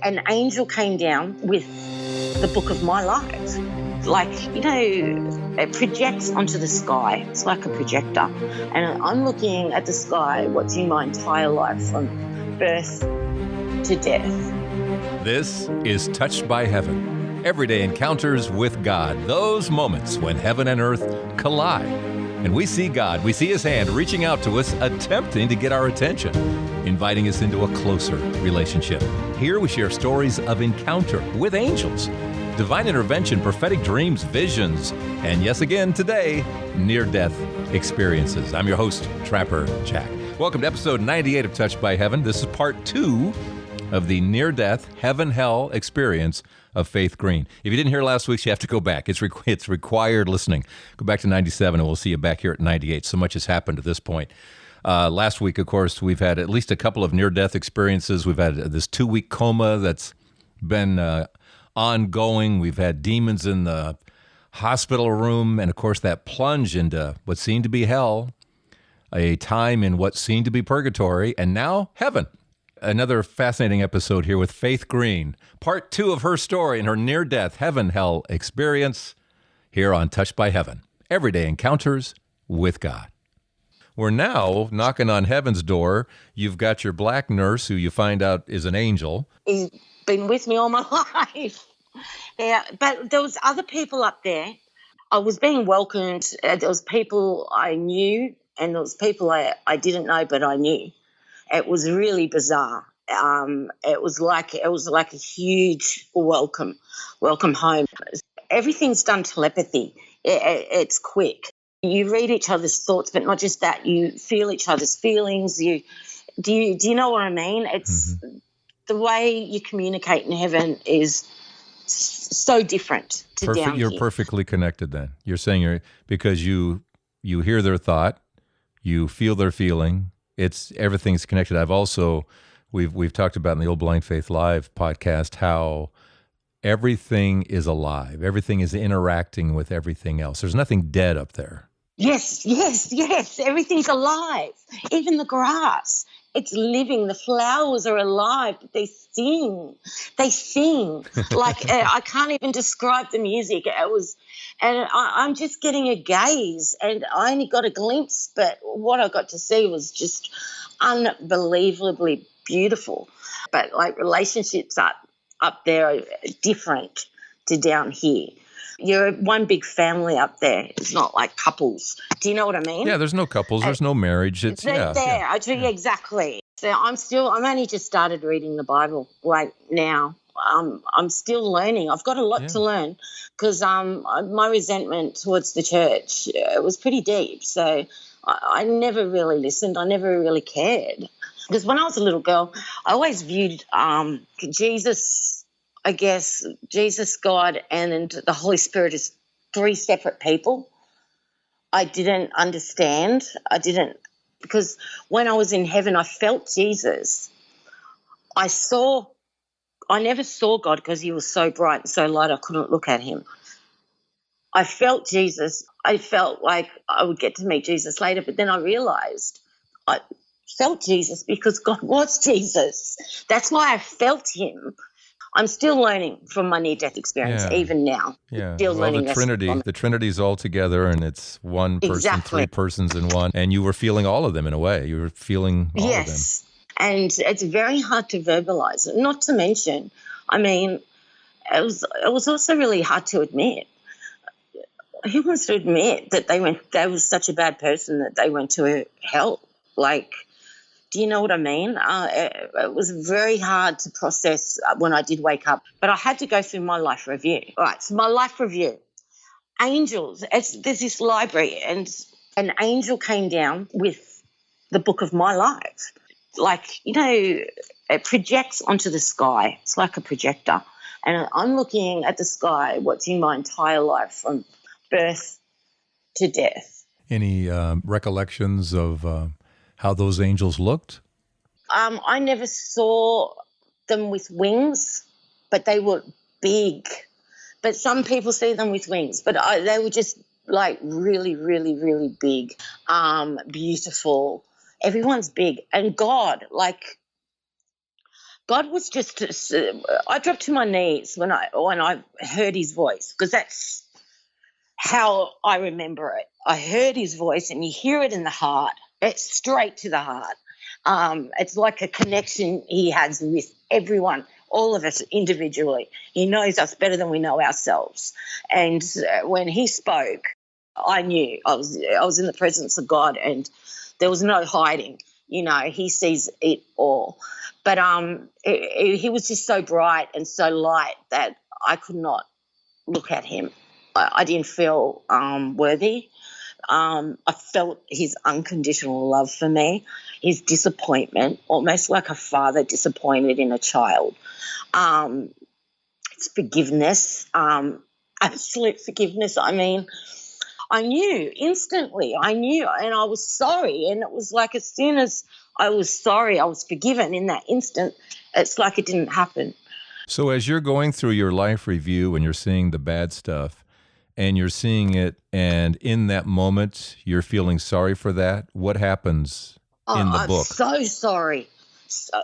an angel came down with the book of my life. Like, it projects onto the sky. It's like a projector. And I'm looking at the sky, watching my entire life from birth to death. This is Touched by Heaven. Everyday encounters with God. Those moments when heaven and earth collide. And we see God, we see His hand reaching out to us, attempting to get our attention, inviting us into a closer relationship. Here we share stories of encounter with angels, divine intervention, prophetic dreams, visions, and yes, again today, near-death experiences. I'm your host, Trapper Jack. Welcome to episode 98 of Touched by Heaven. This is part 2 of the near-death heaven-hell experience of Faith Green. If you didn't hear last week's, you have to go back. It's required listening. Go back to 97 and we'll see you back here at 98. So much has happened to this point. Last week, of course, we've had at least a couple of near-death experiences. We've had this 2-week coma that's been ongoing. We've had demons in the hospital room, and of course that plunge into what seemed to be hell, a time in what seemed to be purgatory, and now heaven. Another fascinating episode here with Faith Green, part 2 of her story and her near-death heaven-hell experience here on Touched by Heaven. Everyday encounters with God. We're now knocking on heaven's door. You've got your black nurse, who you find out is an angel. He's been with me all my life. Yeah, but there was other people up there. I was being welcomed. There was people I knew, and there was people I didn't know, but I knew. It was really bizarre. It was like a huge welcome home. Everything's done telepathy. It's quick. You read each other's thoughts, but not just that. You feel each other's feelings. Do you know what I mean? It's the way you communicate in heaven is so different to down You're here. perfectly connected. Then you're because you hear their thought, you feel their feeling. Everything's connected. We've talked about in the Old Blind Faith Live podcast how everything is alive. Everything is interacting with everything else. There's nothing dead up there. Yes. Everything's alive. Even the grass. It's living. The flowers are alive. They sing. Like I can't even describe the music. I'm just getting a gaze, and I only got a glimpse, but what I got to see was just unbelievably beautiful. But like relationships up there are different to down here. You're one big family up there. It's not like couples. Do you know what I mean? Yeah, there's no couples. There's no marriage. It's Exactly. So I'm only just started reading the Bible like now. I'm still learning. I've got a lot to learn because my resentment towards the church was pretty deep. So I never really listened. I never really cared because when I was a little girl, I always viewed Jesus, God, and the Holy Spirit as 3 separate people. I didn't understand. Because when I was in heaven, I felt Jesus. I never saw God because He was so bright and so light I couldn't look at Him. I felt Jesus. I felt like I would get to meet Jesus later, but then I realized I felt Jesus because God was Jesus. That's why I felt Him. I'm still learning from my near-death experience, even now. Yeah. Still learning. The Trinity's all together, and it's one person, 3 persons in one. And you were feeling all of them in a way. You were feeling all of them. Yes, and it's very hard to verbalize. Not to mention, it was also really hard to admit. Who wants to admit that they was such a bad person that they went to hell? Like, do you know what I mean? It was very hard to process when I did wake up, but I had to go through my life review. All right, so my life review. Angels, there's this library, and an angel came down with the book of my life. Like, it projects onto the sky. It's like a projector. And I'm looking at the sky, watching my entire life from birth to death. Any recollections of how those angels looked? I never saw them with wings, but they were big. But some people see them with wings, but they were just like really, really, really big, beautiful. Everyone's big. And God, like God was just, I dropped to my knees when I heard his voice, because that's how I remember it. I heard his voice, and you hear it in the heart. It's straight to the heart. It's like a connection he has with everyone, all of us individually. He knows us better than we know ourselves. And when he spoke, I knew I was in the presence of God, and there was no hiding. He sees it all. But he was just so bright and so light that I could not look at him. I didn't feel worthy. I felt his unconditional love for me, his disappointment, almost like a father disappointed in a child. It's forgiveness, absolute forgiveness. I mean, I knew instantly. And I was sorry. And it was like as soon as I was sorry, I was forgiven in that instant. It's like it didn't happen. So as you're going through your life review and you're seeing the bad stuff and you're seeing it, and in that moment you're feeling sorry for that, what happens in the book? I'm so sorry.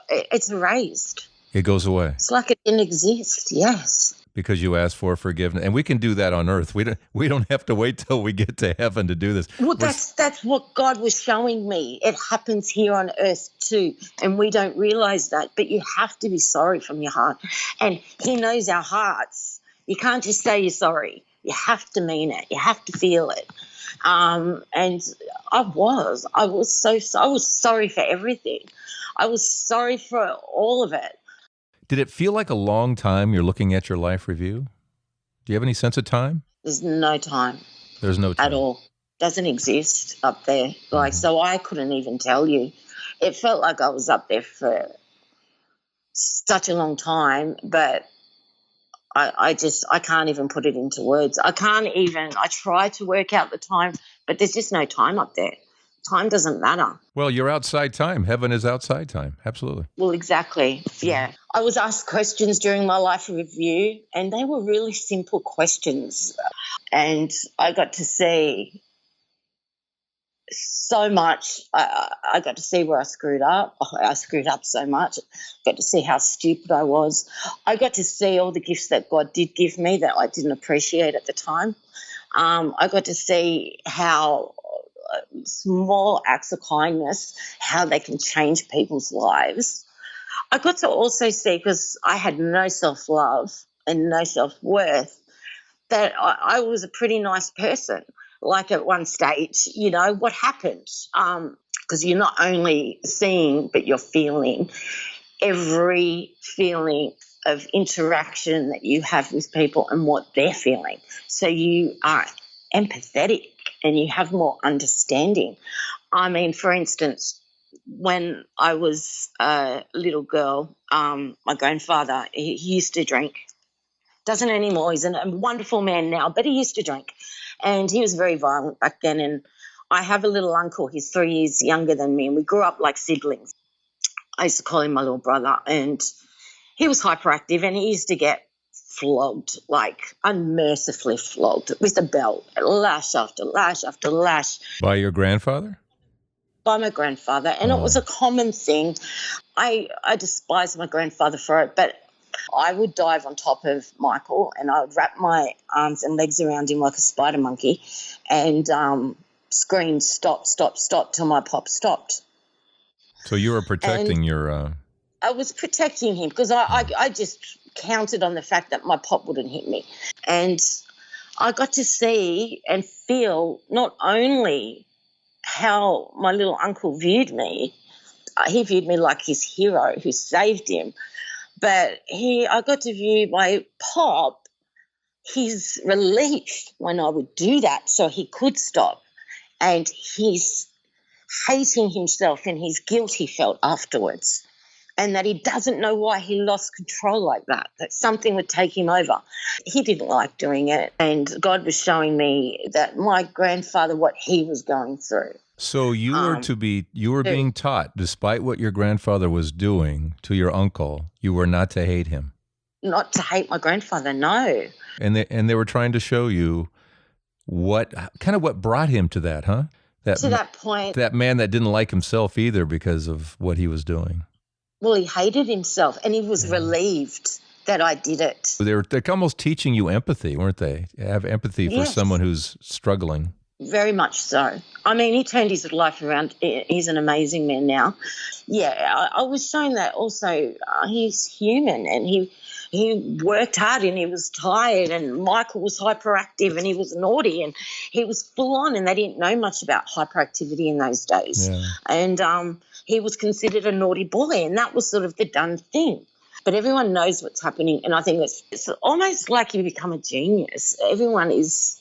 It's erased. It goes away. It's like it didn't exist, yes. Because you asked for forgiveness. And we can do that on earth. We don't have to wait till we get to heaven to do this. Well, that's what God was showing me. It happens here on earth too, and we don't realize that. But you have to be sorry from your heart. And he knows our hearts. You can't just say you're sorry. You have to mean it. You have to feel it. And I was sorry for everything. I was sorry for all of it. Did it feel like a long time you're looking at your life review? Do you have any sense of time? There's no time. There's no time. At all. Doesn't exist up there. So I couldn't even tell you. It felt like I was up there for such a long time, but I can't even put it into words. I try to work out the time, but there's just no time up there. Time doesn't matter. Well, you're outside time. Heaven is outside time. Absolutely. Well, exactly. Yeah. I was asked questions during my life review, and they were really simple questions. And I got to see so much. I got to see where I screwed up. I screwed up so much. I got to see how stupid I was. I got to see all the gifts that God did give me that I didn't appreciate at the time. I got to see how small acts of kindness, how they can change people's lives. I got to also see, because I had no self-love and no self-worth, that I was a pretty nice person. Like at one stage, what happened? Because you're not only seeing, but you're feeling every feeling of interaction that you have with people and what they're feeling. So you are empathetic and you have more understanding. I mean, for instance, when I was a little girl, my grandfather, he used to drink. Doesn't anymore. He's a wonderful man now, but he used to drink. And he was very violent back then. And I have a little uncle. He's 3 years younger than me, and we grew up like siblings. I used to call him my little brother. And he was hyperactive, and he used to get flogged, like unmercifully flogged with a belt, lash after lash after lash. By your grandfather? By my grandfather. And It was a common thing. I despise my grandfather for it, but I would dive on top of Michael and I would wrap my arms and legs around him like a spider monkey and scream, stop, stop, stop, till my pop stopped. So you were protecting your... I was protecting him because I just counted on the fact that my pop wouldn't hit me. And I got to see and feel not only how my little uncle viewed me, he viewed me like his hero who saved him, but I got to view my pop, his relief when I would do that so he could stop, and his hating himself and his guilt he felt afterwards, and that he doesn't know why he lost control like that something would take him over. He didn't like doing it, and God was showing me that my grandfather, what he was going through. So you were being taught, despite what your grandfather was doing to your uncle, you were not to hate him. Not to hate my grandfather, no. And they were trying to show you what brought him to that, huh? To that point. That man that didn't like himself either because of what he was doing. Well, he hated himself, and he was relieved that I did it. They're almost teaching you empathy, weren't they? Have empathy for someone who's struggling. Very much so. I mean, he turned his life around. He's an amazing man now. Yeah, I was shown that also he's human, and he worked hard, and he was tired, and Michael was hyperactive, and he was naughty, and he was full on, and they didn't know much about hyperactivity in those days. Yeah. And he was considered a naughty boy, and that was sort of the done thing. But everyone knows what's happening, and I think it's almost like you become a genius. Everyone is.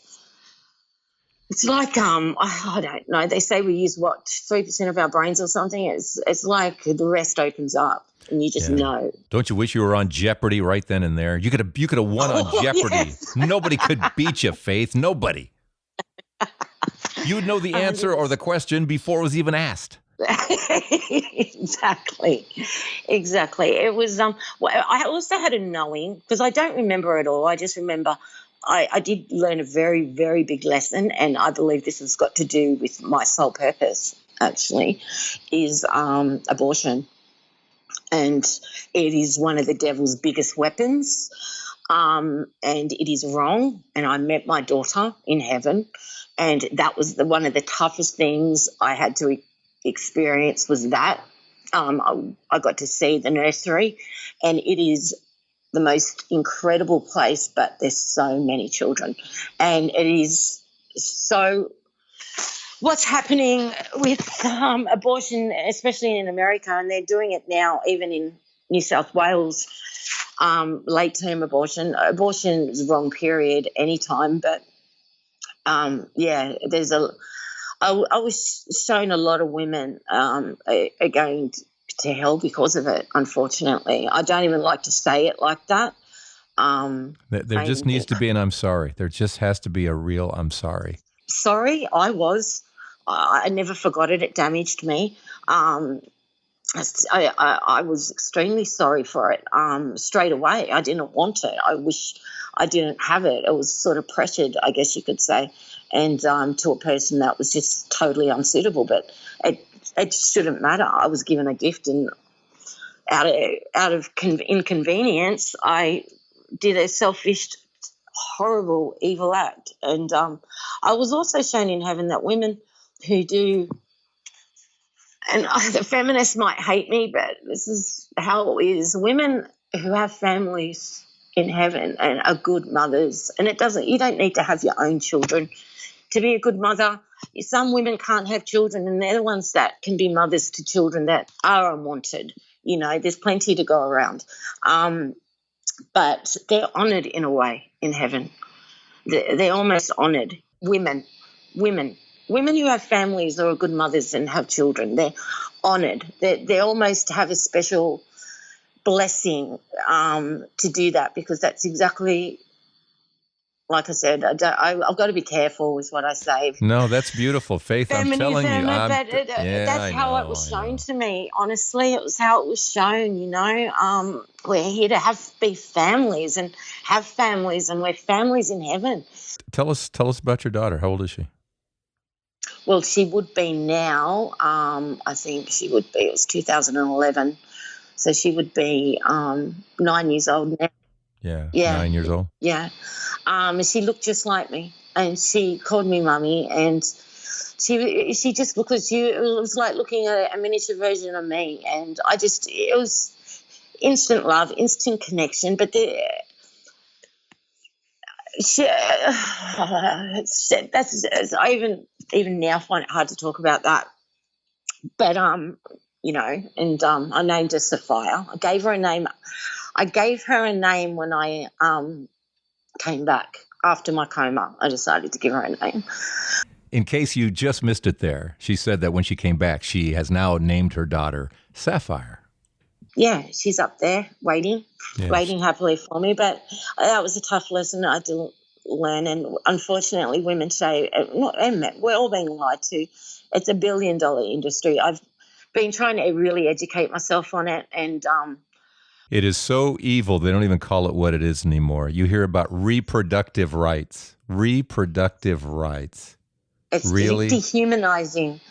It's like I don't know. They say we use 3% of our brains or something. It's like the rest opens up, and you just know. Don't you wish you were on Jeopardy right then and there? You could have won on Jeopardy. Yes. Nobody could beat you, Faith. Nobody. You would know the answer or the question before it was even asked. Exactly. It was I also had a knowing, because I don't remember it all. I just remember I did learn a very, very big lesson, and I believe this has got to do with my sole purpose, actually, is abortion. And it is one of the devil's biggest weapons, and it is wrong. And I met my daughter in heaven, and that was one of the toughest things I had to experience was that. I got to see the nursery, and it is the most incredible place, but there's so many children. And it is so what's happening with abortion, especially in America, and they're doing it now even in New South Wales, late-term abortion. Abortion is wrong, period, anytime. But, there's I was shown a lot of women are going to hell because of it, unfortunately. I don't even like to say it like that. There just needs to be an I'm sorry. There just has to be a real I'm sorry. Sorry, I never forgot it. It damaged me. I was extremely sorry for it straight away. I didn't want it. I wish I didn't have it. It was sort of pressured, I guess you could say, and to a person that was just totally unsuitable. But it shouldn't matter. I was given a gift, and out of inconvenience, I did a selfish, horrible, evil act. And I was also shown in heaven that women who do, and the feminists might hate me, but this is how it is, women who have families in heaven and are good mothers, and you don't need to have your own children to be a good mother. Some women can't have children, and they're the ones that can be mothers to children that are unwanted. There's plenty to go around. But they're honoured in a way in heaven. They're almost honoured. Women who have families or are good mothers and have children, they're honoured. They almost have a special blessing to do that, because that's exactly, like I said, I've got to be careful with what I say. No, that's beautiful, Faith. Feminism, I'm telling you. That's how it was shown to me. Honestly, it was how it was shown, We're here to be families and have families, and we're families in heaven. Tell us about your daughter. How old is she? Well, she would be now, I think she would be, it was 2011, so she would be 9 years old now. Yeah, 9 years old. Yeah. She looked just like me, and she called me mummy, and she just looked at you. It was like looking at a miniature version of me, and it was instant love, instant connection. But I even now find it hard to talk about that. But I named her Sophia. I gave her a name. I gave her a name when I came back after my coma. I decided to give her a name. In case you just missed it there, she said that when she came back, she has now named her daughter Sapphire. Yeah, she's up there waiting happily for me. But that was a tough lesson I didn't learn. And unfortunately, women say, and men, we're all being lied to. It's $1 billion industry. I've been trying to really educate myself on it, and it is so evil, they don't even call it what it is anymore. You hear about reproductive rights. Reproductive rights. It's really dehumanizing.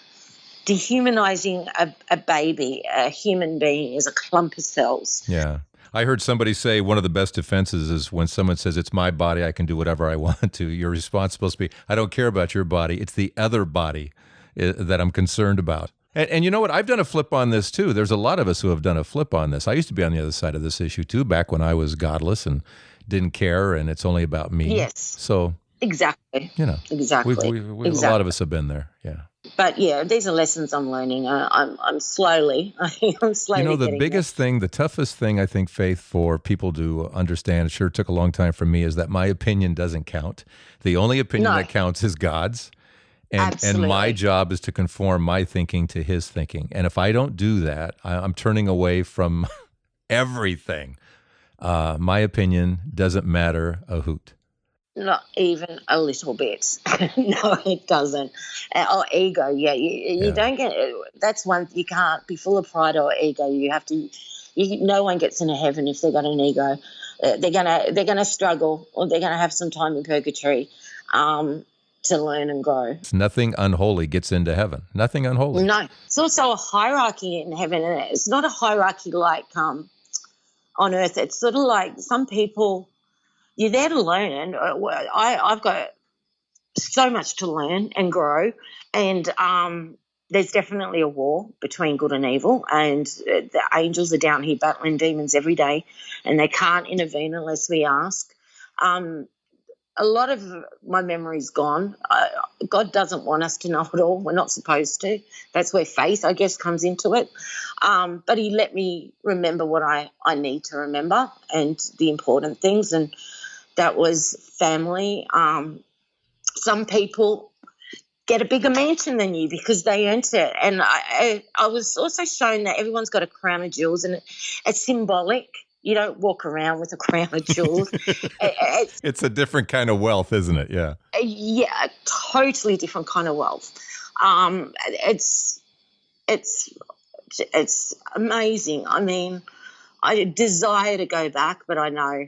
dehumanizing a baby, a human being, as a clump of cells. Yeah. I heard somebody say one of the best defenses is when someone says, it's my body, I can do whatever I want to. Your response is supposed to be, I don't care about your body. It's the other body that I'm concerned about. And you know what? I've done a flip on this too. There's a lot of us who have done a flip on this. I used to be on the other side of this issue too, back when I was godless and didn't care and it's only about me. Yes. So, exactly. Exactly. A lot of us have been there. Yeah. But yeah, these are lessons I'm learning. I'm slowly. I'm slowly. You know, the biggest thing, the toughest thing, I think, Faith, for people to understand, it sure took a long time for me, is that my opinion doesn't count. The only opinion that counts is God's. And my job is to conform my thinking to his thinking. And if I don't do that, I'm turning away from everything. My opinion doesn't matter a hoot. Not even a little bit. No, it doesn't. Or ego, you don't get. That's one. You can't be full of pride or ego. You have to. No one gets into heaven if they've got an ego. They're gonna struggle, or they're gonna have some time in purgatory to learn and grow. It's nothing unholy gets into heaven. Nothing unholy. No, it's also a hierarchy in heaven, and it's not a hierarchy like on earth. It's sort of like some people. You're there to learn. I've got so much to learn and grow, and there's definitely a war between good and evil, and the angels are down here battling demons every day, and they can't intervene unless we ask. A lot of my memory's gone. God doesn't want us to know it all. We're not supposed to. That's where faith, I guess, comes into it. But he let me remember what I need to remember and the important things, and that was family. Some people get a bigger mansion than you because they earned it. And I was also shown that everyone's got a crown of jewels, and it's symbolic. You don't walk around with a crown of jewels. It's a different kind of wealth, isn't it? Yeah. Yeah, a totally different kind of wealth. It's amazing. I mean, I desire to go back, but I know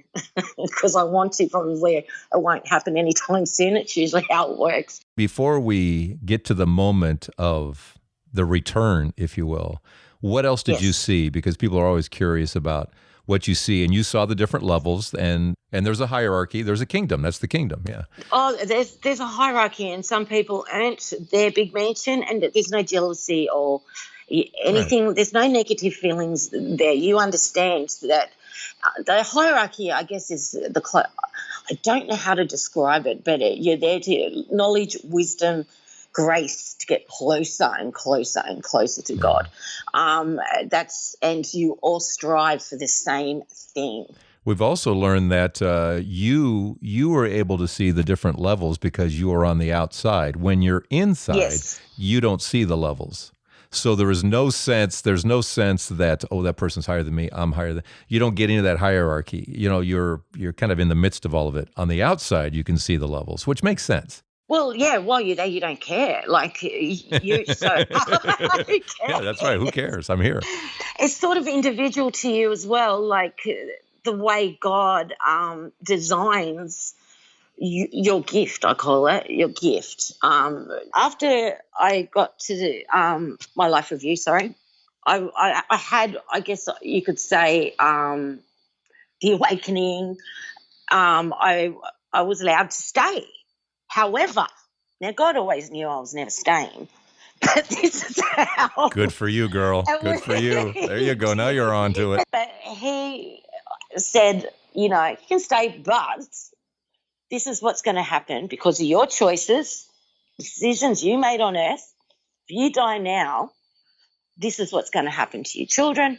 because I want to, probably it won't happen anytime soon. It's usually how it works. Before we get to the moment of the return, if you will, what else did you see? Because people are always curious about what you see, and you saw the different levels, and there's a hierarchy. There's a kingdom. That's the kingdom, yeah. Oh, there's a hierarchy, and some people earned their big mansion, and there's no jealousy or anything. Right. There's no negative feelings there. You understand that the hierarchy, I guess, is I don't know how to describe it, but you're there to knowledge, wisdom, grace to get closer and closer and closer to God. And you all strive for the same thing. We've also learned that you were able to see the different levels because you are on the outside. When you're inside, you don't see the levels. So there's no sense that, oh, that person's higher than me, I'm higher than. You don't get into that hierarchy. You know, you're kind of in the midst of all of it. On the outside, you can see the levels, which makes sense. Well, yeah, while you're there, you don't care. Like, you so... Yeah, that's right. Who cares? I'm here. It's sort of individual to you as well, like the way God designs your gift, I call it, your gift. After I got to my life review, I had, I guess you could say, the awakening. I was allowed to stay. However, now God always knew I was never staying, but this is how. Good for you, girl. Good for you. There you go. Now you're on to it. But he said, you know, you can stay, but this is what's going to happen because of your choices, decisions you made on earth. If you die now, this is what's going to happen to your children.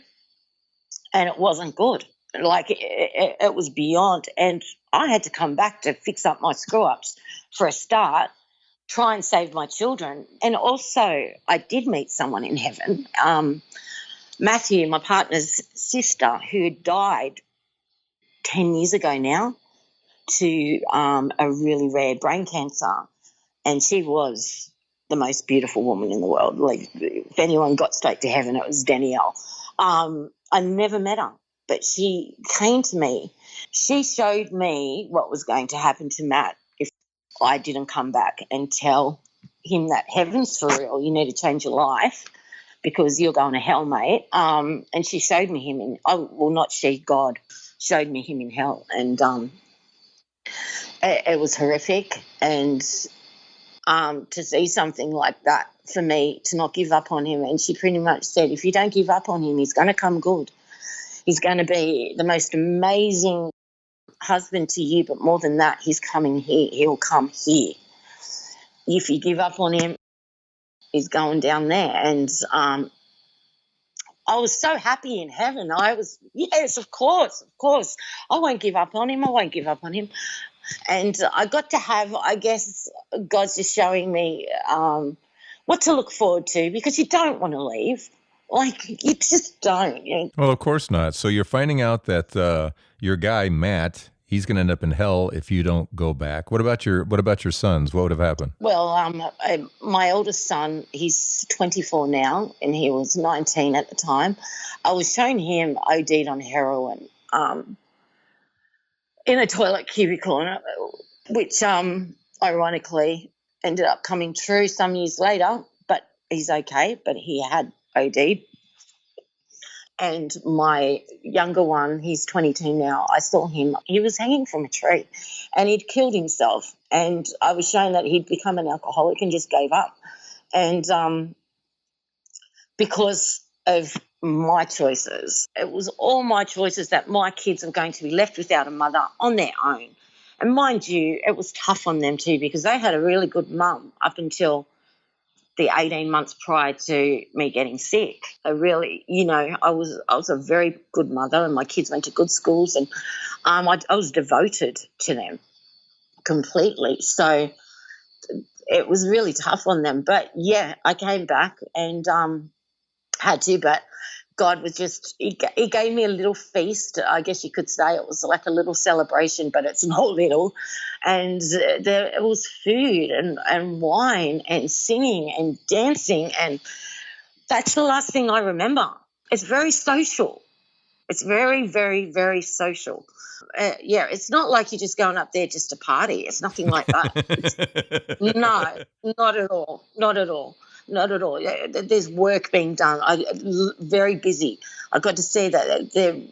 And it wasn't good. Like it was beyond. And I had to come back to fix up my screw-ups for a start, try and save my children. And also I did meet someone in heaven, Matthew, my partner's sister, who had died 10 years ago now to a really rare brain cancer. And she was the most beautiful woman in the world. Like, if anyone got straight to heaven, it was Danielle. I never met her, but she came to me. She showed me what was going to happen to Matt if I didn't come back and tell him that heaven's for real. You need to change your life because you're going to hell, mate. And she showed me him not she, God showed me him in hell. And it was horrific. And to see something like that, for me, to not give up on him. And she pretty much said, if you don't give up on him, he's going to come good. He's going to be the most amazing husband to you, but more than that, he's coming here. He'll come here. If you give up on him, he's going down there. And I was so happy in heaven. I was, yes, of course. I won't give up on him. And I got to have, I guess, God's just showing me what to look forward to, because you don't want to leave. Like, you just don't. Well, of course not. So you're finding out that your guy, Matt, he's going to end up in hell if you don't go back. What about your sons? What would have happened? Well, my oldest son, he's 24 now, and he was 19 at the time. I was showing him OD'd on heroin in a toilet cubicle, which ironically ended up coming true some years later, but he's okay, but he had OD'd. And my younger one, he's 22 now, I saw him. He was hanging from a tree and he'd killed himself. And I was shown that he'd become an alcoholic and just gave up. And because of my choices, it was all my choices that my kids are going to be left without a mother on their own. And mind you, it was tough on them too, because they had a really good mum up until the 18 months prior to me getting sick. I really, I was a very good mother, and my kids went to good schools, and I was devoted to them completely. So it was really tough on them. But, yeah, I came back and had to, but God was just, he gave me a little feast. I guess you could say it was like a little celebration, but it's not little. And it was food and wine and singing and dancing, and that's the last thing I remember. It's very social. It's very, very, very social. It's not like you're just going up there just to party. It's nothing like that. No, not at all. Not at all. Not at all. There's work being done. Very busy. I got to see that there's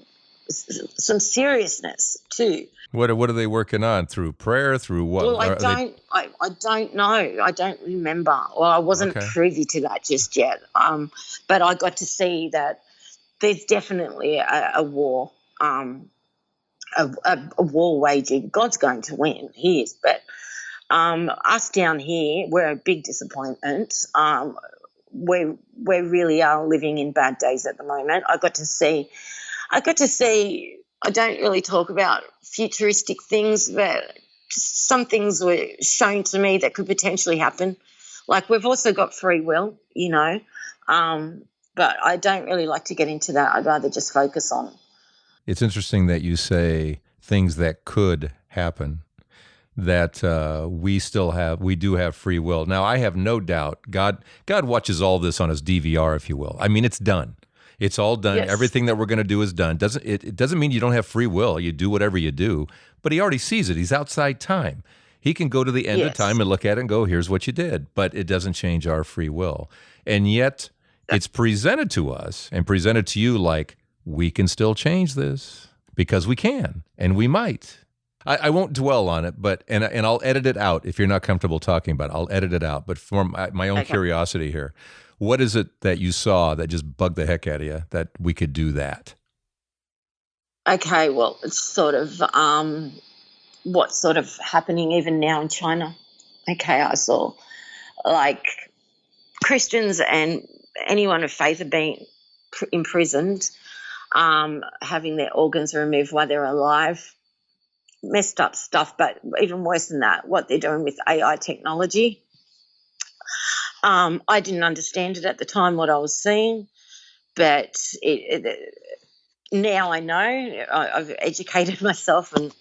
some seriousness too. What are they working on? Through prayer? Through what? Well, I don't know. I don't remember. Well, I wasn't privy to that just yet. But I got to see that there's definitely a war. A war waging. God's going to win. He is, but. Us down here, we're a big disappointment. We really are living in bad days at the moment. I got to see. I don't really talk about futuristic things, but some things were shown to me that could potentially happen. Like, we've also got free will, but I don't really like to get into that. I'd rather just focus on. It's interesting that you say things that could happen. That we do have free will. Now, I have no doubt God watches all this on his DVR, if you will. I mean, it's done. It's all done. Yes. Everything that we're going to do is done. It doesn't mean you don't have free will. You do whatever you do, but he already sees it. He's outside time. He can go to the end of time and look at it and go, here's what you did, but it doesn't change our free will. And yet it's presented to us and presented to you like, we can still change this because we can and we might. I won't dwell on it, but and I'll edit it out if you're not comfortable talking about it. I'll edit it out. But for my own curiosity here, what is it that you saw that just bugged the heck out of you that we could do that? Okay, well, it's sort of what's sort of happening even now in China. Okay, I saw like Christians and anyone of faith are being imprisoned, having their organs removed while they're alive. Messed up stuff, but even worse than that, what they're doing with AI technology. I didn't understand it at the time, what I was seeing, but now I know. I've educated myself and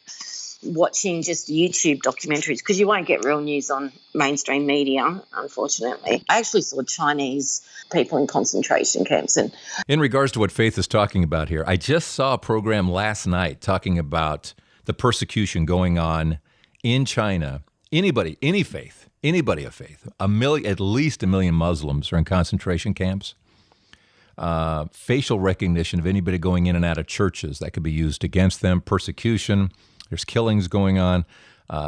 watching just YouTube documentaries, because you won't get real news on mainstream media, unfortunately. I actually saw Chinese people in concentration camps. And in regards to what Faith is talking about here, I just saw a program last night talking about the persecution going on in China. Anybody, any faith, anybody of faith, at least 1 million Muslims are in concentration camps. Facial recognition of anybody going in and out of churches that could be used against them, persecution. There's killings going on.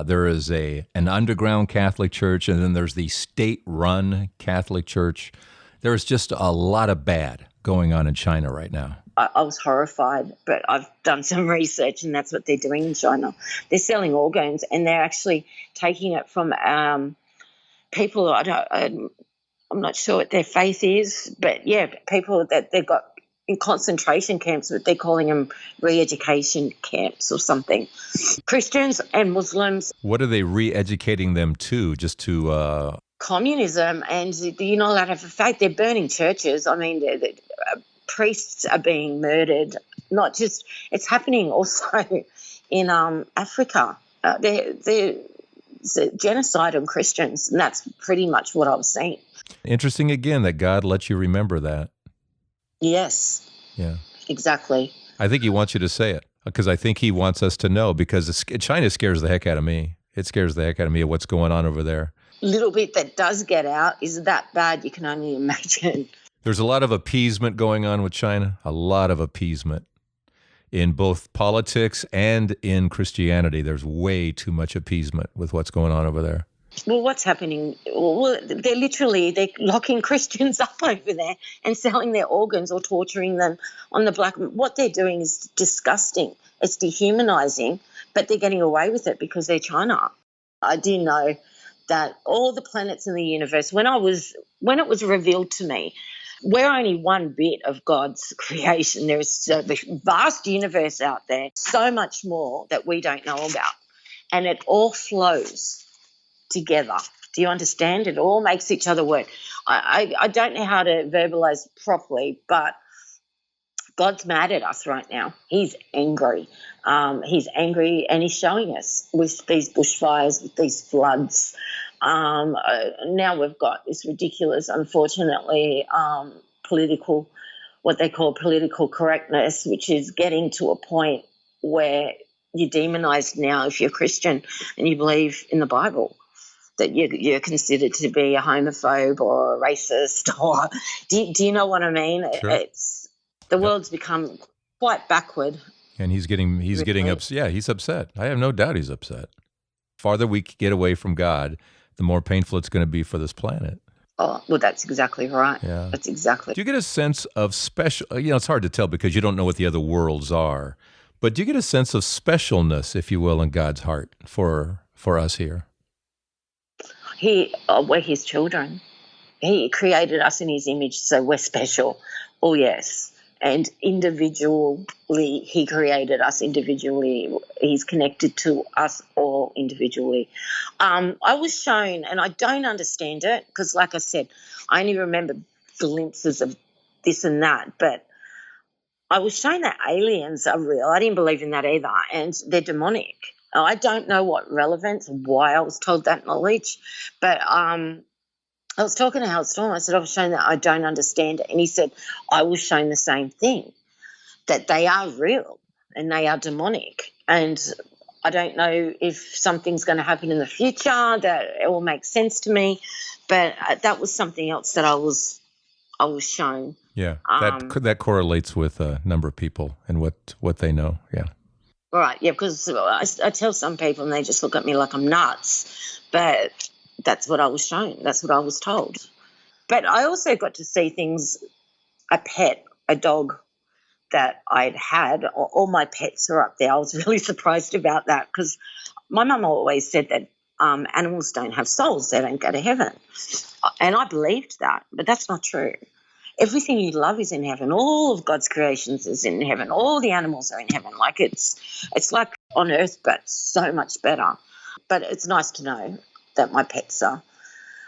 There is an underground Catholic church, and then there's the state-run Catholic church. There is just a lot of bad going on in China right now. I was horrified, but I've done some research, and that's what they're doing in China. They're selling organs, and they're actually taking it from people. I'm not sure what their faith is, but yeah, people that they've got in concentration camps, but they're calling them re-education camps or something. Christians and Muslims. What are they re-educating them to? Just to communism, and you're not allowed to have a faith. They're burning churches. I mean, priests are being murdered. Not just, it's happening also in Africa. There's a genocide on Christians, and that's pretty much what I've seen. Interesting again that God lets you remember that. Yes. Yeah. Exactly. I think he wants you to say it because I think he wants us to know, because China scares the heck out of me. It scares the heck out of me of what's going on over there. Little bit that does get out is that bad you can only imagine. There's a lot of appeasement going on with China, a lot of appeasement in both politics and in Christianity. There's way too much appeasement with what's going on over there. Well, what's happening? Well, they're locking Christians up over there and selling their organs or torturing them on the black. What they're doing is disgusting. It's dehumanizing, but they're getting away with it because they're China. I do know that all the planets in the universe, when it was revealed to me, we're only one bit of God's creation. There is a vast universe out there, so much more that we don't know about, and it all flows together. Do you understand? It all makes each other work. I don't know how to verbalize properly, but God's mad at us right now. He's angry. He's angry, and he's showing us with these bushfires, with these floods. Now we've got this ridiculous, unfortunately, what they call political correctness, which is getting to a point where you're demonized now if you're Christian and you believe in the Bible, that you're considered to be a homophobe or a racist, or do you know what I mean? Sure. The world's become quite backward. And he's getting upset. Yeah, he's upset. I have no doubt he's upset. Farther we get away from God, the more painful it's going to be for this planet. Oh, well, that's exactly right. Yeah. That's exactly. Do you get a sense of special, it's hard to tell because you don't know what the other worlds are, but do you get a sense of specialness, if you will, in God's heart for us here? We're his children. He created us in his image, so we're special. Oh, yes. And individually, he created us individually. He's connected to us all individually. I was shown, and I don't understand it because, like I said, I only remember glimpses of this and that, but I was shown that aliens are real. I didn't believe in that either, and they're demonic. I don't know what relevance, why I was told that knowledge, but I was talking to Howard Storm. I said, I was shown that I don't understand it. And he said, I was shown the same thing, that they are real and they are demonic. And I don't know if something's going to happen in the future that it will make sense to me, but that was something else that I was shown. Yeah, that correlates with a number of people and what they know, yeah. Right, yeah, because I tell some people and they just look at me like I'm nuts, but that's what I was shown. That's what I was told. But I also got to see things, a pet, a dog that I'd had. All my pets are up there. I was really surprised about that because my mum always said that animals don't have souls. They don't go to heaven. And I believed that, but that's not true. Everything you love is in heaven. All of God's creations is in heaven. All the animals are in heaven. Like it's like on earth, but so much better. But it's nice to know that my pets are.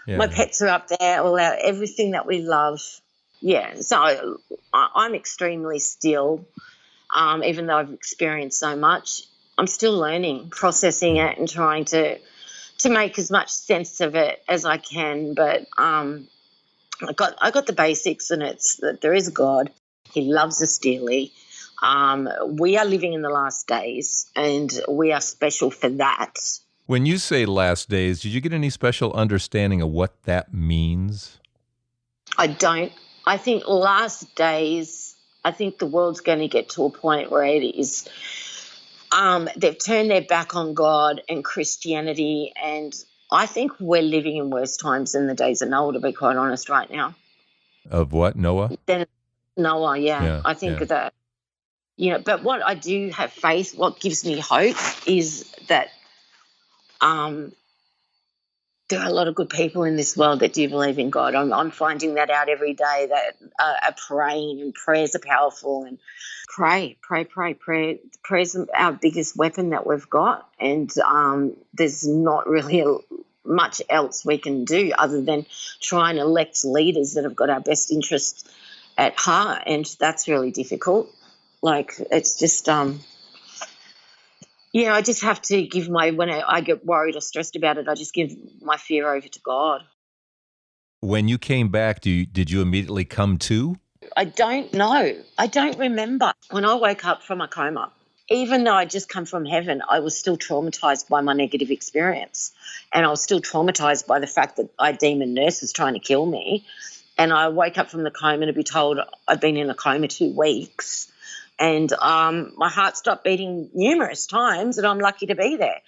Yeah. My pets are up there, everything that we love. Yeah, so I'm extremely still, even though I've experienced so much. I'm still learning, processing it and trying to make as much sense of it as I can. But I got the basics, and it's that there is a God. He loves us dearly. We are living in the last days, and we are special for that. When you say last days, did you get any special understanding of what that means? I don't. I think last days, I think the world's going to get to a point where it is. They've turned their back on God and Christianity, and I think we're living in worse times than the days of Noah, to be quite honest, right now. Of what, Noah? Then Noah, yeah. Yeah, I think yeah. that, but what I do have faith, what gives me hope is that there are a lot of good people in this world that do believe in God. I'm finding that out every day, that are praying, and prayers are powerful, and pray. Prayer's our biggest weapon that we've got, and there's not really much else we can do other than try and elect leaders that have got our best interests at heart, and that's really difficult. Like, it's just I just have to give when I get worried or stressed about it, I just give my fear over to God. When you came back, did you immediately come to? I don't know. I don't remember. When I woke up from a coma, even though I'd just come from heaven, I was still traumatized by my negative experience. And I was still traumatized by the fact that a demon nurse was trying to kill me. And I wake up from the coma to be told I've been in a coma 2 weeks. And my heart stopped beating numerous times, and I'm lucky to be there.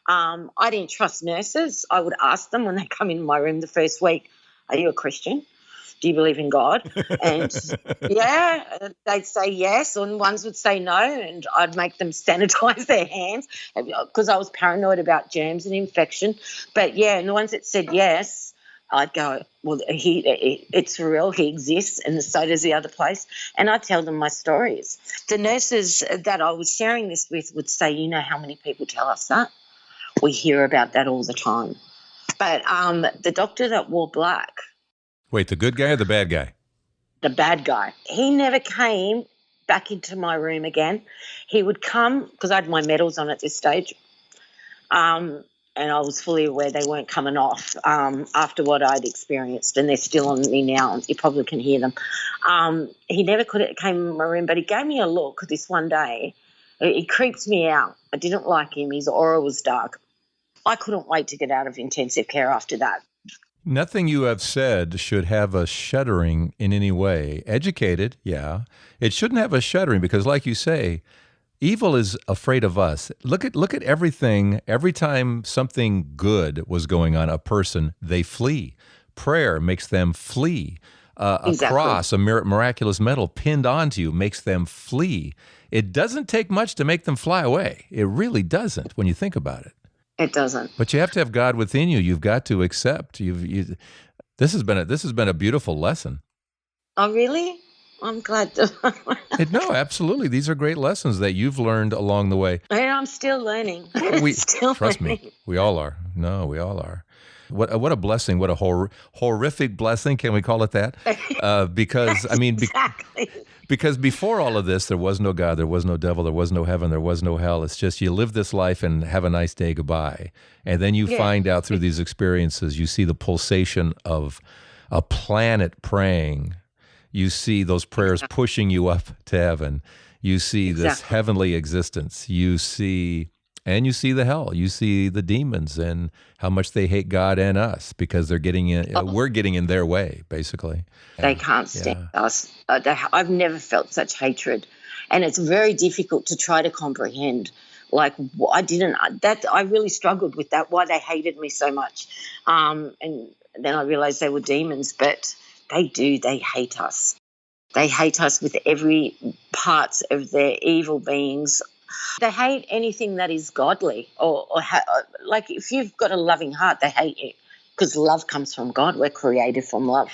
I didn't trust nurses. I would ask them when they come in my room the first week, "Are you a Christian? Do you believe in God?" And they'd say yes, and ones would say no, and I'd make them sanitize their hands because I was paranoid about germs and infection. But and the ones that said yes, I'd go, "Well, it's real. He exists, and so does the other place." And I tell them my stories. The nurses that I was sharing this with would say, "You know how many people tell us that? We hear about that all the time." But the doctor that wore black. Wait, the good guy or the bad guy? The bad guy. He never came back into my room again. He would come, because I had my medals on at this stage, and I was fully aware they weren't coming off after what I'd experienced, and they're still on me now. You probably can hear them. He never came in my room, but he gave me a look this one day. It creeped me out. I didn't like him. His aura was dark. I couldn't wait to get out of intensive care after that. Nothing you have said should have us shuddering in any way. Educated, yeah. It shouldn't have us shuddering because, like you say, evil is afraid of us. Look at everything. Every time something good was going on, a person, they flee. Prayer makes them flee. A cross, a miraculous medal pinned onto you makes them flee. It doesn't take much to make them fly away. It really doesn't when you think about it. It doesn't. But you have to have God within you. You've got to accept. This has been a beautiful lesson. Oh, really? I'm glad. No, absolutely. These are great lessons that you've learned along the way. And I'm still learning. Trust me, we all are. No, we all are. What a blessing! What a horrific blessing! Can we call it that? Because I mean, exactly. Because before all of this, there was no God, there was no devil, there was no heaven, there was no hell. It's just you live this life and have a nice day, goodbye. And then you find out through these experiences, you see the pulsation of a planet praying. You see those prayers pushing you up to heaven. You see this heavenly existence. You see the hell. You see the demons and how much they hate God and us because they're getting in. We're getting in their way, basically. They can't stand us. I've never felt such hatred, and it's very difficult to try to comprehend. Like I really struggled with that. Why they hated me so much, and then I realized they were demons. But they do. They hate us. They hate us with every parts of their evil beings. They hate anything that is godly like if you've got a loving heart, they hate you because love comes from God. We're created from love.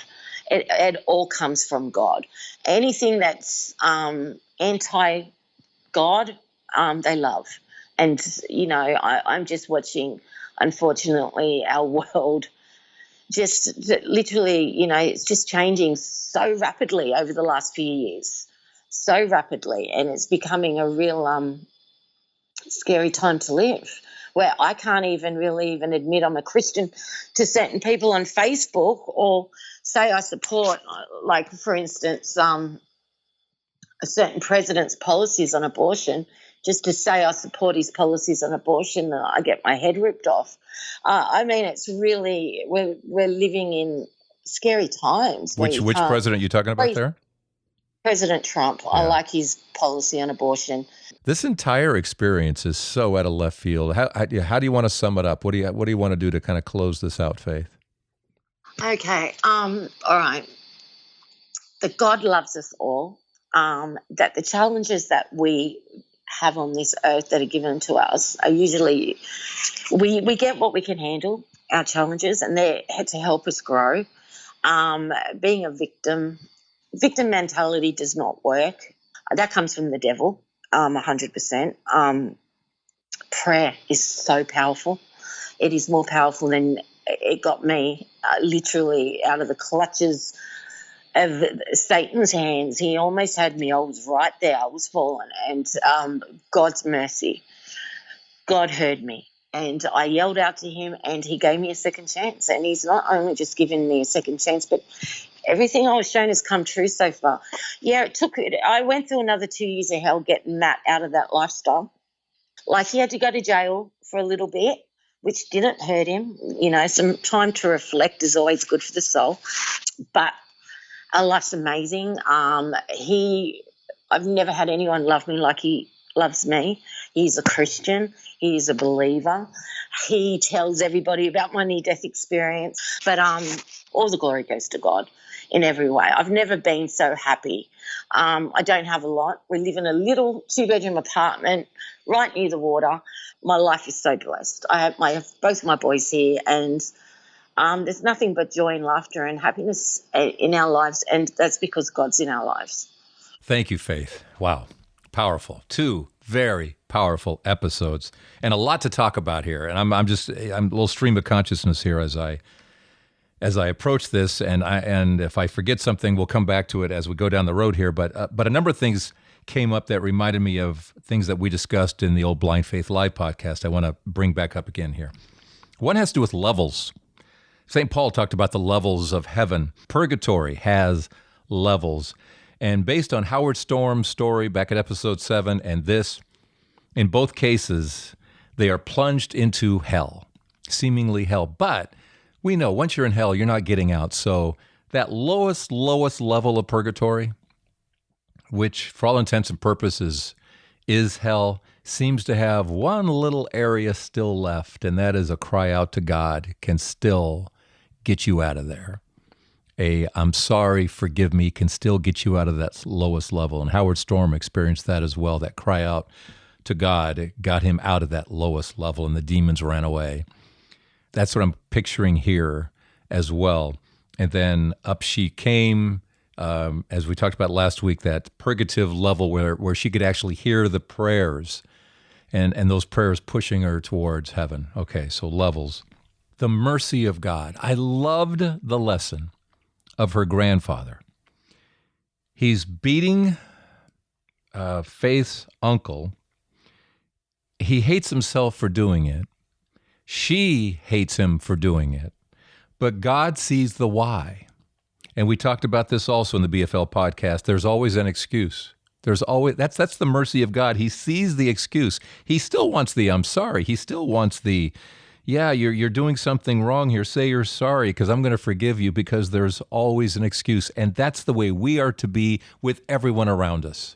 It all comes from God. Anything that's anti-God, they love. And, I'm just watching, unfortunately, our world just literally, it's just changing so rapidly over the last few years. So rapidly, and it's becoming a real scary time to live, where I can't really admit I'm a Christian to certain people on Facebook or say I support, like, for instance, a certain president's policies on abortion just to say I support his policies on abortion, I get my head ripped off. I mean, it's really, we're living in scary times. Which president are you talking about there? President Trump. I like his policy on abortion. This entire experience is so out of left field. How do you want to sum it up? What do you want to do to kind of close this out, Faith? Okay. All right. That God loves us all. That the challenges that we have on this earth that are given to us are usually we get what we can handle, our challenges, and they're to help us grow. Being a victim mentality does not work. That comes from the devil, 100%. Prayer is so powerful. It is more powerful than it got me literally out of the clutches of Satan's hands. He almost had me. I was right there. I was fallen. And God's mercy, God heard me. And I yelled out to him, and he gave me a second chance. And he's not only just given me a second chance, but everything I was shown has come true so far. Yeah, I went through another 2 years of hell getting Matt out of that lifestyle. Like, he had to go to jail for a little bit, which didn't hurt him. You know, some time to reflect is always good for the soul. But our life's amazing. I've never had anyone love me like he loves me. He's a Christian. He's a believer. He tells everybody about my near-death experience. But all the glory goes to God in every way. I've never been so happy. I don't have a lot. We live in a little 2-bedroom apartment right near the water. My life is so blessed. I have both my boys here, and there's nothing but joy and laughter and happiness in our lives, and that's because God's in our lives. Thank you, Faith. Wow. Powerful. 2 very powerful episodes, and a lot to talk about here. And I'm a little stream of consciousness here as I approach this, and if I forget something, we'll come back to it as we go down the road here. But a number of things came up that reminded me of things that we discussed in the old Blind Faith Live podcast. I want to bring back up again here. One has to do with levels. St. Paul talked about the levels of heaven. Purgatory has levels. And based on Howard Storm's story back at episode 7 and this, in both cases, they are plunged into hell, seemingly hell. But we know once you're in hell, you're not getting out. So that lowest level of purgatory, which for all intents and purposes is hell, seems to have one little area still left, and that is a cry out to God can still get you out of there. I'm sorry, forgive me, can still get you out of that lowest level. And Howard Storm experienced that as well. That cry out to God got him out of that lowest level, and the demons ran away. That's what I'm picturing here as well. And then up she came, as we talked about last week, that purgative level where she could actually hear the prayers and those prayers pushing her towards heaven. Okay, so levels. The mercy of God. I loved the lesson of her grandfather. He's beating Faith's uncle. He hates himself for doing it. She hates him for doing it. But God sees the why. And we talked about this also in the BFL podcast. There's always an excuse. There's always that's the mercy of God. He sees the excuse. He still wants the I'm sorry. He still wants the yeah, you're doing something wrong here. Say you're sorry because I'm going to forgive you, because there's always an excuse. And that's the way we are to be with everyone around us.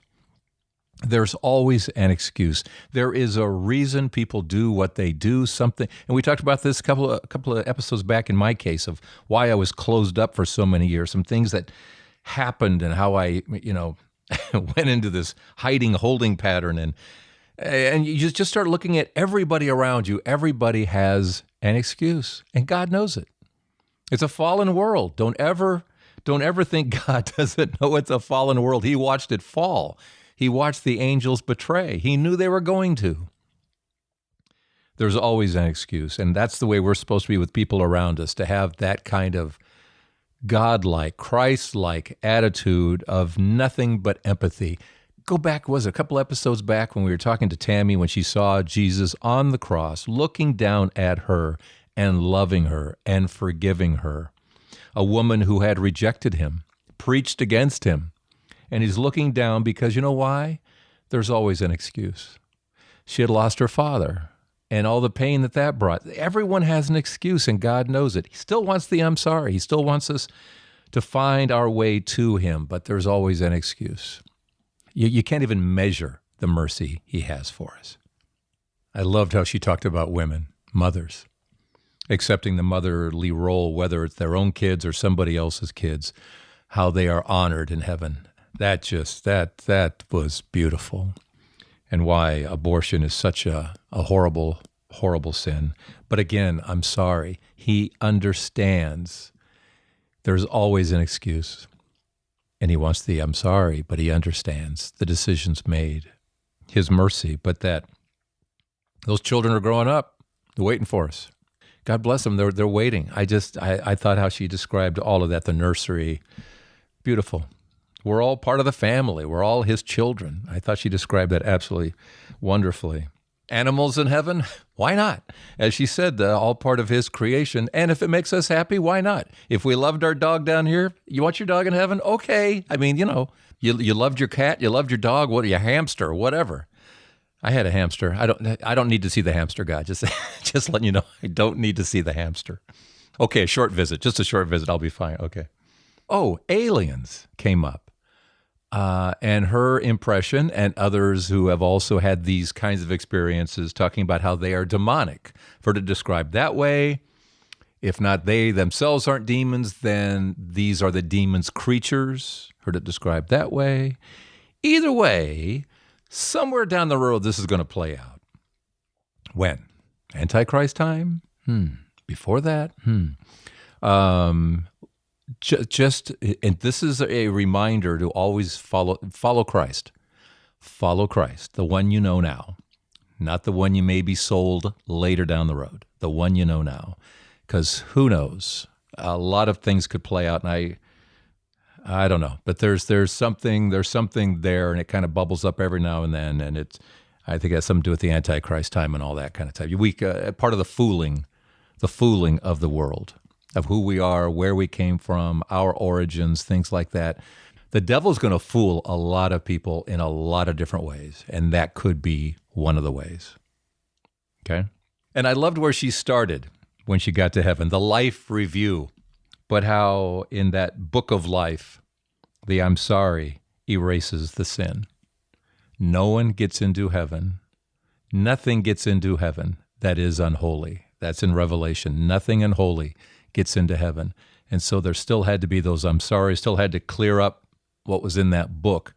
There's always an excuse. There is a reason people do what they do, something. And we talked about this a couple of episodes back in my case of why I was closed up for so many years, some things that happened and how I, went into this hiding, holding pattern. And you just start looking at everybody around you. Everybody has an excuse, and God knows it. It's a fallen world. Don't ever think God doesn't know it's a fallen world. He watched it fall. He watched the angels betray. He knew they were going to. There's always an excuse, and that's the way we're supposed to be with people around us, to have that kind of God-like, Christ-like attitude of nothing but empathy. Go back, was it a couple episodes back when we were talking to Tammy when she saw Jesus on the cross, looking down at her and loving her and forgiving her. A woman who had rejected him, preached against him, and he's looking down because you know why? There's always an excuse. She had lost her father and all the pain that brought. Everyone has an excuse, and God knows it. He still wants the I'm sorry. He still wants us to find our way to him, but there's always an excuse. You can't even measure the mercy he has for us. I loved how she talked about women, mothers, accepting the motherly role, whether it's their own kids or somebody else's kids, how they are honored in heaven. That was beautiful. And why abortion is such a horrible, horrible sin. But again, I'm sorry. He understands. There's always an excuse. And he wants the I'm sorry, but he understands the decisions made, his mercy, but that those children are growing up. They're waiting for us. God bless them. They're waiting. I thought how she described all of that, the nursery. Beautiful. We're all part of the family. We're all his children. I thought she described that absolutely wonderfully. Animals in heaven? Why not? As she said, all part of his creation. And if it makes us happy, why not? If we loved our dog down here, you want your dog in heaven? Okay. I mean, you loved your cat, you loved your dog, your hamster, whatever. I had a hamster. I don't need to see the hamster, God. Just letting you know, I don't need to see the hamster. Okay, a short visit. Just a short visit. I'll be fine. Okay. Oh, aliens came up. And her impression, and others who have also had these kinds of experiences, talking about how they are demonic. For to describe that way, if not they themselves aren't demons, then these are the demons' creatures. Heard it described that way. Either way, somewhere down the road, this is going to play out. When? Antichrist time? Before that? Just, and this is a reminder to always follow Christ. Follow Christ, the one you know now, not the one you may be sold later down the road, the one you know now. Because who knows? A lot of things could play out, and I don't know. But there's something there, and it kind of bubbles up every now and then, and I think it has something to do with the Antichrist time and all that kind of time. Part of the fooling of the world, of who we are, where we came from, our origins, things like that. The devil's going to fool a lot of people in a lot of different ways, and that could be one of the ways. Okay? And I loved where she started when she got to heaven, the life review, but how in that book of life, the I'm sorry erases the sin. No one gets into heaven. Nothing gets into heaven that is unholy. That's in Revelation. Nothing unholy gets into heaven. And so there still had to be those I'm sorry, still had to clear up what was in that book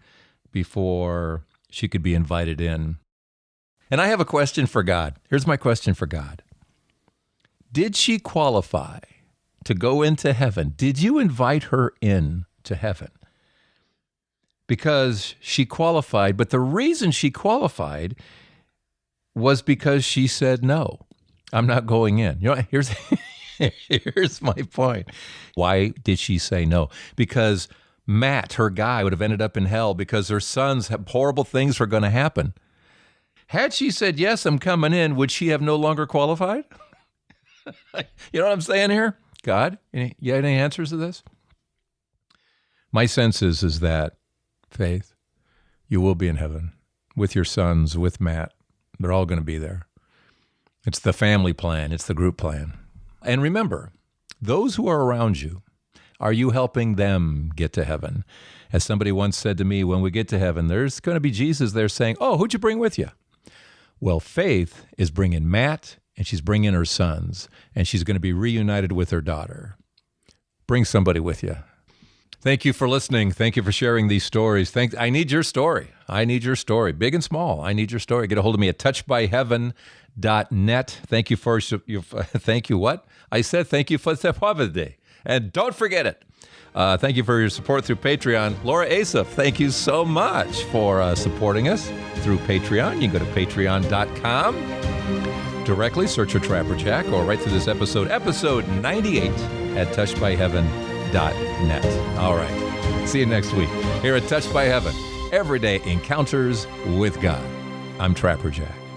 before she could be invited in. And I have a question for God. Here's my question for God. Did she qualify to go into heaven? Did you invite her in to heaven? Because she qualified, but the reason she qualified was because she said, no, I'm not going in. Here's my point. Why did she say no? Because Matt, her guy, would have ended up in hell because her sons, horrible things were going to happen. Had she said, yes, I'm coming in, would she have no longer qualified? You know what I'm saying here? God, you have any answers to this? My sense is that, Faith, you will be in heaven with your sons, with Matt. They're all going to be there. It's the family plan. It's the group plan. And remember, those who are around you, are you helping them get to heaven? As somebody once said to me, when we get to heaven, there's going to be Jesus there saying, oh, who'd you bring with you? Well, Faith is bringing Matt, and she's bringing her sons, and she's going to be reunited with her daughter. Bring somebody with you. Thank you for listening. Thank you for sharing these stories. I need your story. I need your story, big and small. I need your story. Get a hold of me at touchedbyheaven.net. Thank you for thank you what? I said thank you for the day. And don't forget it. Thank you for your support through Patreon. Laura Asaf, thank you so much for supporting us through Patreon. You can go to patreon.com. Directly search for Trapper Jack or right through this episode 98 at touchedbyheaven.net. All right. See you next week here at Touched by Heaven. Everyday encounters with God. I'm Trapper Jack.